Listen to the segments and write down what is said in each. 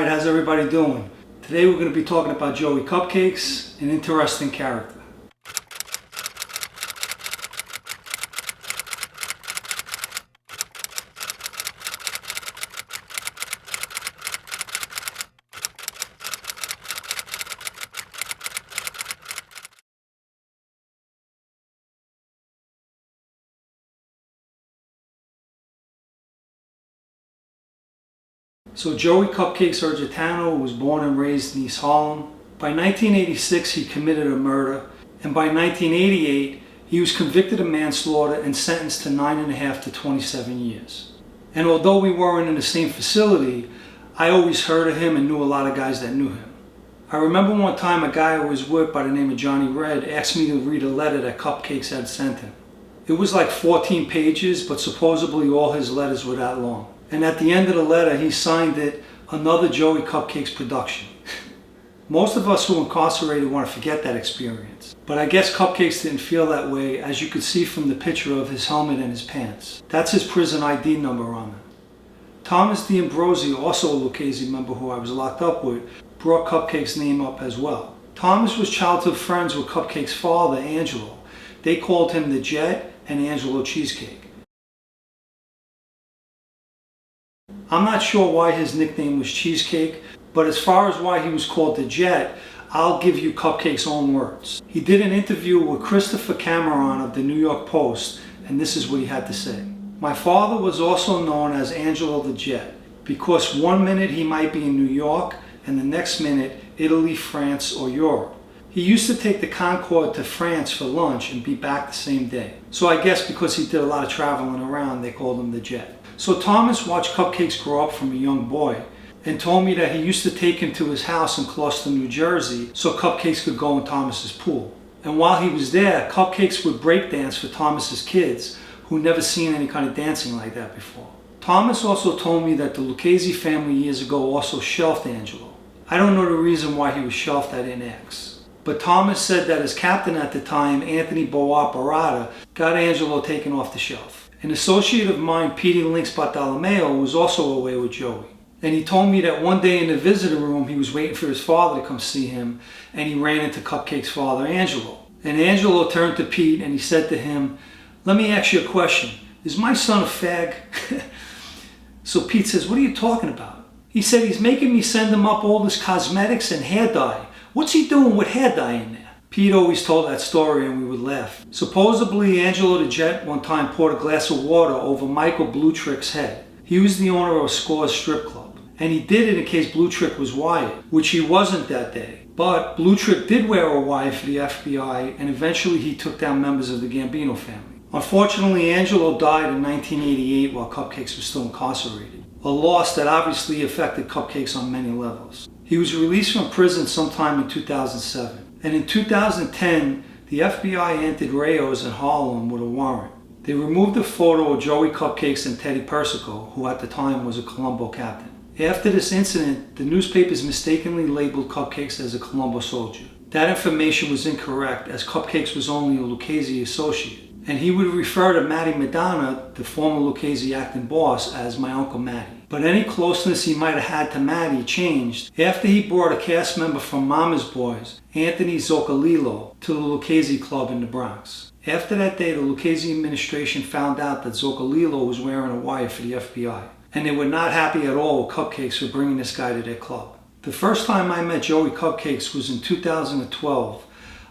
How's everybody doing? Today we're going to be talking about Joey Cupcakes, an interesting character. So Joey Cupcakes Urgitano was born and raised in East Harlem. By 1986 he committed a murder, and by 1988 he was convicted of manslaughter and sentenced to 9.5 to 27 years. And although we weren't in the same facility, I always heard of him and knew a lot of guys that knew him. I remember one time a guy I was with by the name of Johnny Red asked me to read a letter that Cupcakes had sent him. It was like 14 pages, but supposedly all his letters were that long. And at the end of the letter, he signed it, "Another Joey Cupcakes production." Most of us who are incarcerated want to forget that experience. But I guess Cupcakes didn't feel that way, as you could see from the picture of his helmet and his pants. That's his prison ID number on it. Thomas D'Ambrosi, also a Lucchese member who I was locked up with, brought Cupcakes' name up as well. Thomas was childhood friends with Cupcakes' father, Angelo. They called him the Jet and Angelo Cheesecake. I'm not sure why his nickname was Cheesecake, but as far as why he was called the Jet, I'll give you Cupcakes' own words. He did an interview with Christopher Cameron of the New York Post, and this is what he had to say. "My father was also known as Angelo the Jet, because one minute he might be in New York, and the next minute Italy, France, or Europe. He used to take the Concorde to France for lunch and be back the same day. So I guess because he did a lot of traveling around, they called him the Jet." So Thomas watched Cupcakes grow up from a young boy and told me that he used to take him to his house in Gloucester, New Jersey, so Cupcakes could go in Thomas's pool. And while he was there, Cupcakes would break dance for Thomas's kids, who never seen any kind of dancing like that before. Thomas also told me that the Lucchese family years ago also shelved Angelo. I don't know the reason why he was shelved, I didn't ask. But Thomas said that his captain at the time, Anthony Boa, got Angelo taken off the shelf. An associate of mine, Petey Lynx Bartolomeo, was also away with Joey. And he told me that one day in the visitor room he was waiting for his father to come see him, and he ran into Cupcakes' father, Angelo. And Angelo turned to Pete and he said to him, "Let me ask you a question. Is my son a fag?" So Pete says, "What are you talking about?" He said, "He's making me send him up all this cosmetics and hair dye. What's he doing with hair dye in there?" Pete always told that story and we would laugh. Supposedly, Angelo the Jet one time poured a glass of water over Michael Blue Trick's head. He was the owner of Score's strip club. And he did it in case Blue Trick was wired, which he wasn't that day. But Blue Trick did wear a wire for the FBI, and eventually he took down members of the Gambino family. Unfortunately, Angelo died in 1988 while Cupcakes was still incarcerated. A loss that obviously affected Cupcakes on many levels. He was released from prison sometime in 2007. And in 2010, the FBI entered Rayos in Harlem with a warrant. They removed a photo of Joey Cupcakes and Teddy Persico, who at the time was a Colombo captain. After this incident, the newspapers mistakenly labeled Cupcakes as a Colombo soldier. That information was incorrect, as Cupcakes was only a Lucchese associate. And he would refer to Matty Madonna, the former Lucchese acting boss, as my Uncle Matty. But any closeness he might have had to Matty changed after he brought a cast member from Mama's Boys, Anthony Zoccalillo, to the Lucchese Club in the Bronx. After that day, the Lucchese administration found out that Zoccalillo was wearing a wire for the FBI. And they were not happy at all with Cupcakes for bringing this guy to their club. The first time I met Joey Cupcakes was in 2012.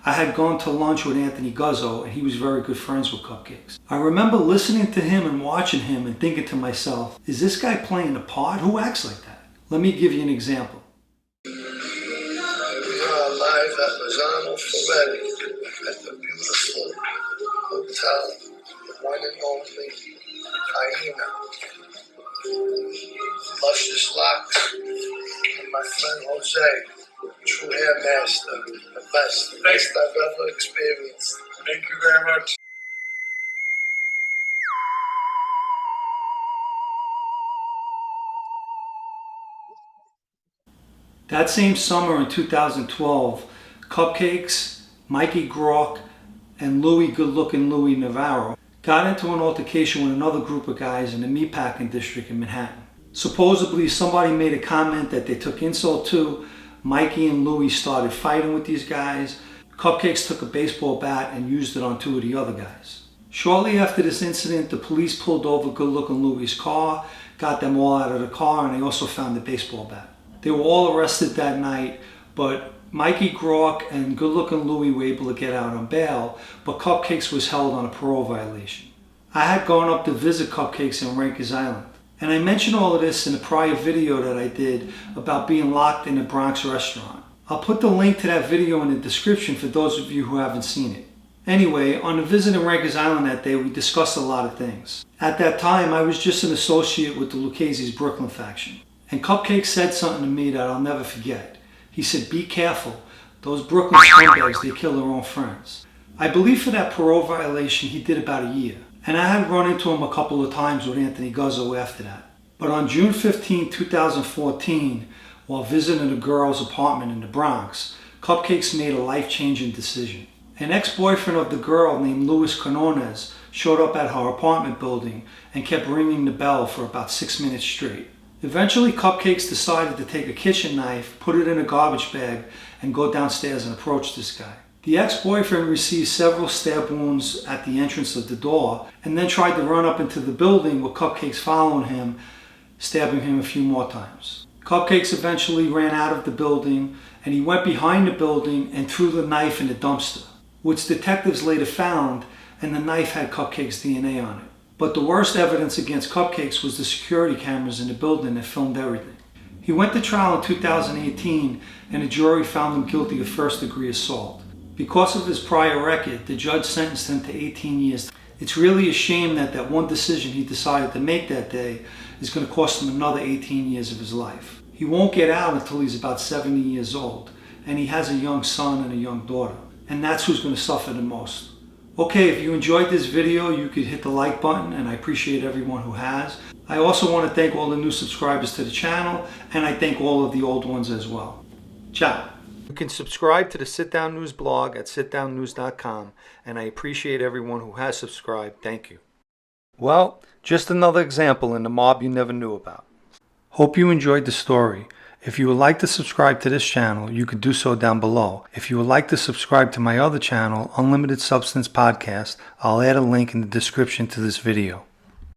I had gone to lunch with Anthony Guzzo, and he was very good friends with Cupcakes. I remember listening to him and watching him and thinking to myself, is this guy playing a part? Who acts like that? Let me give you an example. arrive at Lozano Ferretti at the beautiful hotel, the one and only Hyena. Luscious locks, and my friend Jose, true hair master, the best I've ever experienced. Thank you very much. That same summer in 2012, Cupcakes, Mikey Grock, and Louis Good-Looking Louis Navarro got into an altercation with another group of guys in the meatpacking district in Manhattan. Supposedly, somebody made a comment that they took insult to. Mikey and Louis started fighting with these guys. Cupcakes took a baseball bat and used it on two of the other guys. Shortly after this incident, the police pulled over Good-Looking Louis' car, got them all out of the car, and they also found the baseball bat. They were all arrested that night, but Mikey Grock and Good-Looking Louis were able to get out on bail, but Cupcakes was held on a parole violation. I had gone up to visit Cupcakes in Rikers Island, and I mentioned all of this in a prior video that I did about being locked in a Bronx restaurant. I'll put the link to that video in the description for those of you who haven't seen it. Anyway, on the visit in Rikers Island that day, we discussed a lot of things. At that time, I was just an associate with the Lucchese's Brooklyn faction. And Cupcake said something to me that I'll never forget. He said, "Be careful. Those Brooklyn scumbags, they kill their own friends." I believe for that parole violation, he did about a year. And I had run into him a couple of times with Anthony Guzzo after that. But on June 15, 2014, while visiting a girl's apartment in the Bronx, Cupcakes made a life-changing decision. An ex-boyfriend of the girl named Luis Quinones showed up at her apartment building and kept ringing the bell for about 6 minutes straight. Eventually, Cupcakes decided to take a kitchen knife, put it in a garbage bag, and go downstairs and approach this guy. The ex-boyfriend received several stab wounds at the entrance of the door, and then tried to run up into the building with Cupcakes following him, stabbing him a few more times. Cupcakes eventually ran out of the building, and he went behind the building and threw the knife in the dumpster, which detectives later found, and the knife had Cupcakes' DNA on it. But the worst evidence against Cupcakes was the security cameras in the building that filmed everything. He went to trial in 2018, and a jury found him guilty of first-degree assault. Because of his prior record, the judge sentenced him to 18 years. It's really a shame that that one decision he decided to make that day is going to cost him another 18 years of his life. He won't get out until he's about 70 years old, and he has a young son and a young daughter, and that's who's going to suffer the most. Okay, if you enjoyed this video, you could hit the like button, and I appreciate everyone who has. I also want to thank all the new subscribers to the channel, and I thank all of the old ones as well. Ciao. You can subscribe to the Sit Down News blog at sitdownnews.com, and I appreciate everyone who has subscribed. Thank you. Well, just another example in the mob you never knew about. Hope you enjoyed the story. If you would like to subscribe to this channel, you could do so down below. If you would like to subscribe to my other channel, Unlimited Substance Podcast, I'll add a link in the description to this video.